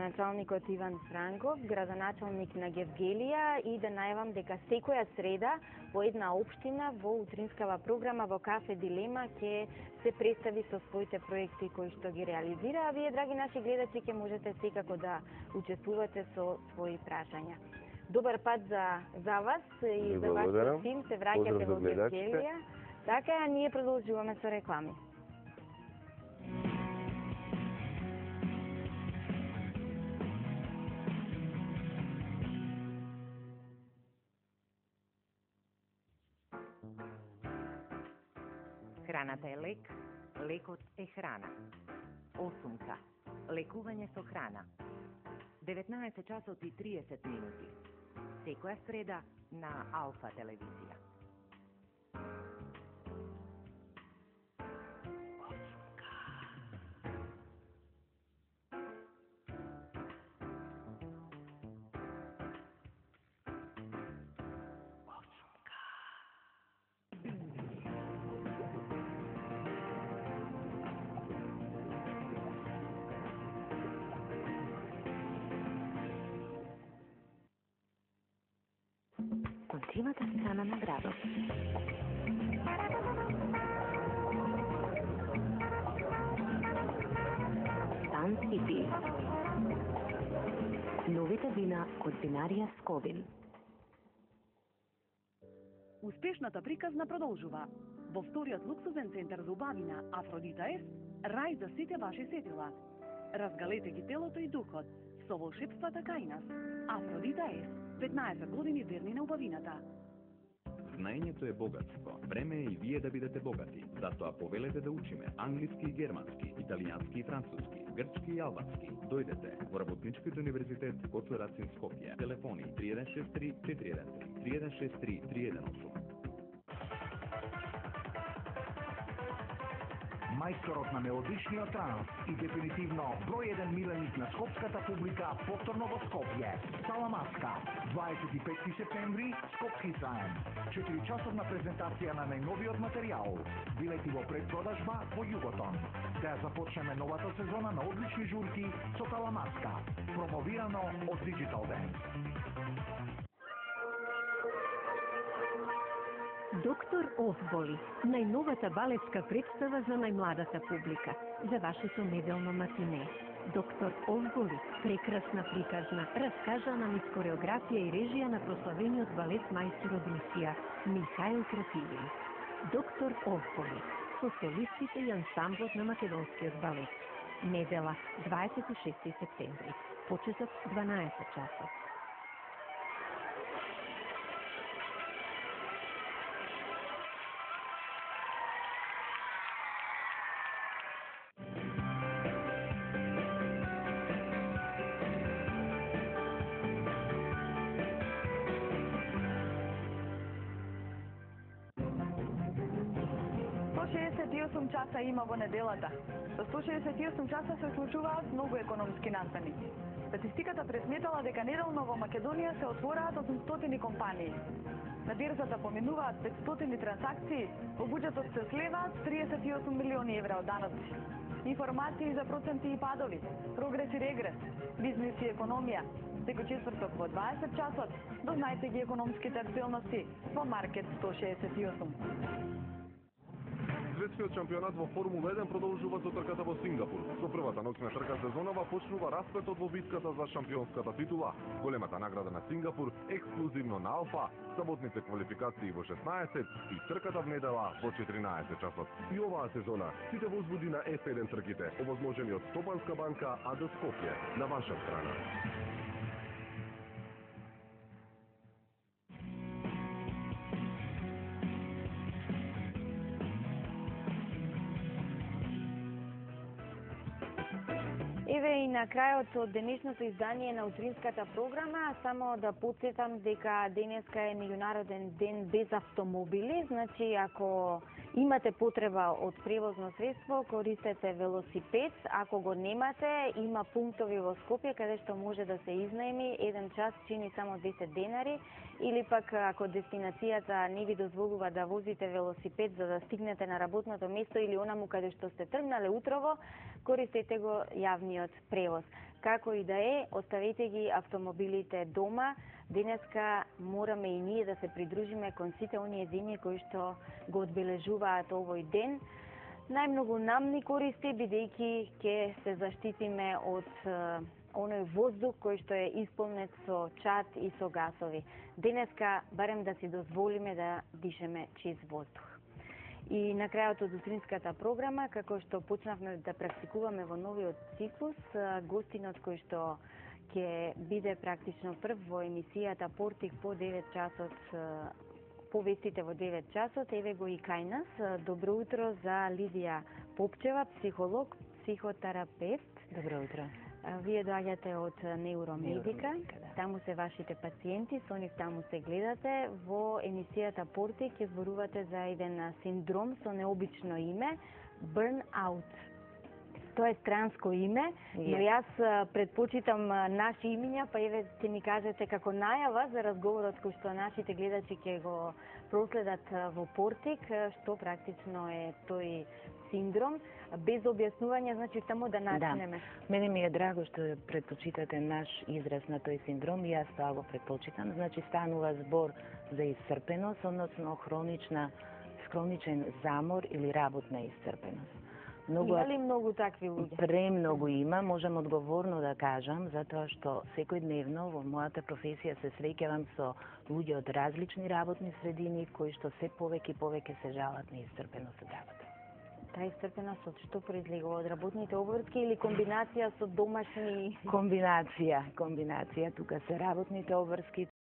градоначалникот Иван Франков, градоначалник на Гевгелија, и да најавам дека секоја среда во една општина во утринскава програма во Кафе Дилема ќе се представи со своите проекти кои што ги реализира, а вие, драги наши гледачи, ќе можете секако да учествувате со своји прашања. Добар пат за вас и за вашиот тим, се враќате во Гевгелија. Така, а ние продолжуваме со реклами. Храната е лек, лекот е храна. Осумка. Лекување со храна. 19 часот и 30 минути. Секоја среда на Алфа телевизија. Контимата страна на градот. Сан Сити. Новите вина од винарија Сковин. Успешната приказна продолжува. Во вториот луксузен центар за убавина Афродита С, рај за сите ваши сетила. Разгалете ги телото и духот со волшебствата кај нас. Афродита С, 15 години верни на убавината. Знаењето е богатство. Време е и вие да бидете богати. Затоа повелете да учиме англиски и германски, италијански и француски, грчки и албански. Дојдете во Работничкиот универзитет Гоце Рацин Скопје. Телефони 3163 413, 3163 318. Мајсторот на мелодичниот транс и дефинитивно број 1 миленик на скопската публика повторно во Скопје. Саламаска, 25 септември, Скопски саем. 4-часовна презентација на најновиот материјал. Билети во предпродажба во Југотон. Да ја започнеме новата сезона на одлични журки со Саламаска. Промовирано од Digital Dance. Доктор Овболи, најновата балетска представа за најмладата публика, за вашето неделно матине. Доктор Овболи, прекрасна приказна, раскажана низ кореографија и режија на прославениот балет мајстор од Русија, Михаил Крапивин. Доктор Овболи, со солистите и ансамблот на македонскиот балет. Недела, 26 септември, почеток 12 часот. Часа има во неделата. Со 168 часа се случуваат многу економски настани. Статистиката пресметала дека неделно во Македонија се отвораат 800 компании. На бирзата поминуваат 500 трансакции, во буџетот се слеваат 38 милиони евра од даноци. Информации за проценти и падови, прогрес и регрес, бизнес и економија. Секој четврток во 20 часот дознајте ги економските актуелности во Маркет 168. Светскиот шампионат во Формула 1 продолжува со трката во Сингапур. Со првата ноќна трка сезонава почнува расплетот во битката за шампионската титула. Големата награда на Сингапур ексклузивно на Алфа, саботните квалификации во 16 и трката в недела во 14 часот. И оваа сезона сите возбуди на F1 трките, овозможени од Стопанска банка АД Скопје, на ваша страна. Еве и на крајот од денешното издание на утринската програма, само да потсетам дека денеска е меѓународен ден без автомобили, значи ако имате потреба од превозно средство, користете велосипед, ако го немате, има пунктови во Скопје каде што може да се изнаеми, еден час чини само 10 денари, или пак ако дестинацијата не ви дозволува да возите велосипед за да стигнете на работното место или онаму каде што сте тргнале утрово, користете го јавниот превоз. превоз. Како и да е, оставете ги автомобилите дома. Денеска мораме и ние да се придружиме кон сите оние земји кои што го одбележуваат овој ден. Најмногу нам ни користи, бидејќи ќе се заштитиме од оној воздух кој што е исполнет со чад и со гасови. Денеска барем да си дозволиме да дишеме чист воздух. И на крајот од утринската програма, како што почнавме да практикуваме во новиот циклус, гостинот кој што ќе биде практично прв во емисијата Портик по 9 часот, по вестите во 9 часот, еве го и кај нас. Добро утро за Лидија Попчева, психолог, психотерапевт. Добро утро. Вие доаѓате од Неуромедика, да. Таму се вашите пациенти, со нив таму се гледате. Во емисијата Портик ќе зборувате за еден синдром со необично име, burnout. Тоа е странско име, но јас предпочитам наши имиња, па еве ќе ми кажете како најава за разговорот кој што нашите гледачи ќе го проследат во Портик, што практично е тој синдром, без објаснување, значи само да начнеме. Да. Мене ми е драго што предпочитате наш израз на тој синдром и јас тоа го предпочитам. Значи станува збор за исцрпеност, односно хроничен замор или работна исцрпеност. Има ли многу такви луѓе? Премногу има, можам одговорно да кажам, затоа што секојдневно во мојата професија се среќавам со луѓе од различни работни средини кои што се повеќе и повеќе се жалат на исцрпеност од работа. Таа исцрпеност од што произлегува? Од работните обврски или комбинација со домашни? Комбинација. Тука се работните обврски,